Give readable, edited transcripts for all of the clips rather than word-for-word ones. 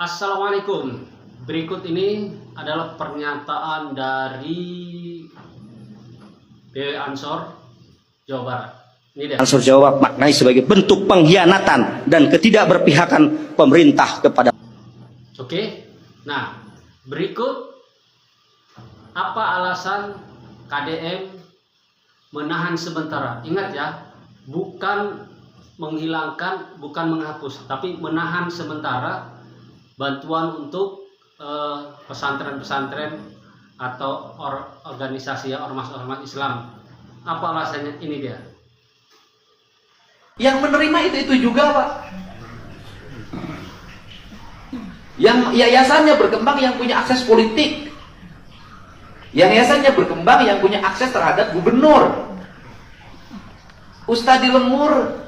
Assalamualaikum. Berikut ini adalah pernyataan dari BW Ansor Jawa Barat. Ini dia. Ansor Jawa maknai sebagai bentuk pengkhianatan dan ketidakberpihakan pemerintah kepada. Oke. Nah, berikut apa alasan KDM menahan sementara. Ingat ya, bukan menghilangkan, bukan menghapus, tapi menahan sementara bantuan untuk pesantren-pesantren atau organisasi ormas-ormas Islam. Apa alasannya? Ini dia. Yang menerima itu juga, Pak. Yang yayasannya berkembang yang punya akses politik. Yang yayasannya berkembang yang punya akses terhadap gubernur. Ustadz di Lemur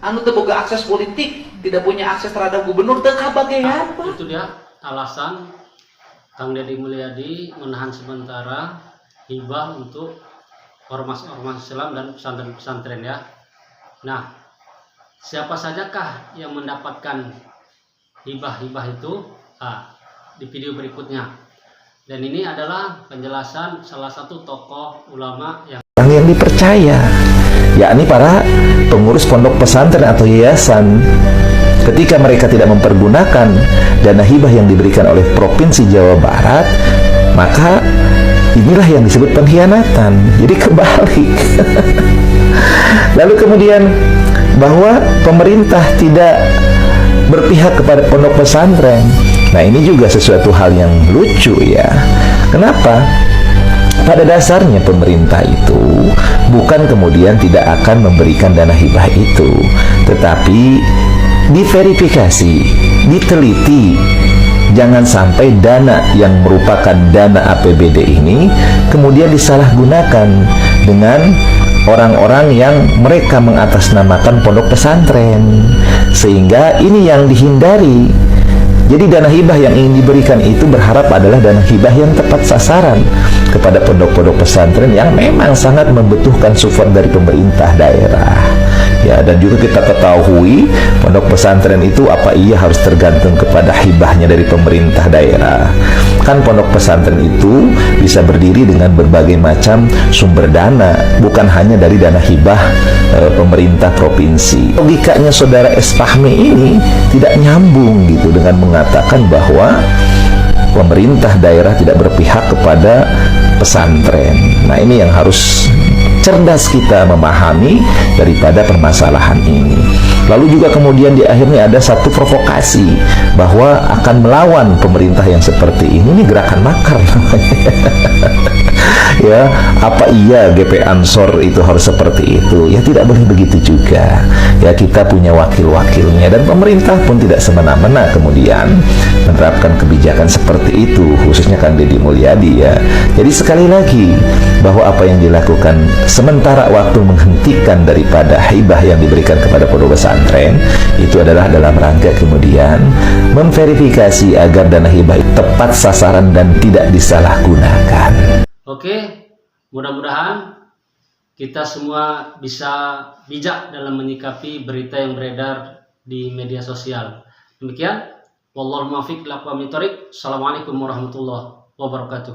anu teu boga akses politik, tidak punya akses terhadap gubernur, teu kabagean, Pak. Itu dia alasan Kang Deddy Mulyadi menahan sementara hibah untuk ormas-ormas Islam dan pesantren-pesantren ya. Nah, siapa sajakah yang mendapatkan hibah-hibah itu? Di video berikutnya. Dan ini adalah penjelasan salah satu tokoh ulama yang dipercaya, yakni para pengurus pondok pesantren atau yayasan. Ketika mereka tidak mempergunakan dana hibah yang diberikan oleh Provinsi Jawa Barat, maka inilah yang disebut pengkhianatan. Jadi kebalik. Lalu kemudian bahwa pemerintah tidak berpihak kepada pondok pesantren. Nah, ini juga sesuatu hal yang lucu ya. Kenapa? Pada dasarnya pemerintah itu bukan kemudian tidak akan memberikan dana hibah itu, tetapi diverifikasi, diteliti, jangan sampai dana yang merupakan dana APBD ini kemudian disalahgunakan dengan orang-orang yang mereka mengatasnamakan pondok pesantren, sehingga ini yang dihindari. Jadi dana hibah yang ingin diberikan itu berharap adalah dana hibah yang tepat sasaran kepada pondok-pondok pesantren yang memang sangat membutuhkan support dari pemerintah daerah. Ya, dan juga kita ketahui pondok pesantren itu apa iya harus tergantung kepada hibahnya dari pemerintah daerah. Kan pondok pesantren itu bisa berdiri dengan berbagai macam sumber dana, bukan hanya dari dana hibah pemerintah provinsi. Logikanya saudara S. Fahmi ini tidak nyambung gitu dengan mengatakan bahwa pemerintah daerah tidak berpihak kepada pesantren. Nah, ini yang harus cerdas kita memahami daripada permasalahan ini. Lalu juga kemudian di akhirnya ada satu provokasi bahwa akan melawan pemerintah yang seperti ini gerakan makar namanya. Ya, apa iya GP Ansor itu harus seperti itu? Ya, tidak boleh begitu juga. Ya, kita punya wakil-wakilnya dan pemerintah pun tidak semena-mena kemudian menerapkan kebijakan seperti itu, khususnya Kang Deddy Mulyadi ya. Jadi sekali lagi bahwa apa yang dilakukan sementara waktu menghentikan daripada hibah yang diberikan kepada pondok pesantren itu adalah dalam rangka kemudian memverifikasi agar dana hibah tepat sasaran dan tidak disalahgunakan. Oke, mudah-mudahan kita semua bisa bijak dalam menyikapi berita yang beredar di media sosial. Demikian, wallahul muwaffiq ila aqwamit thoriq. Assalamualaikum warahmatullahi wabarakatuh.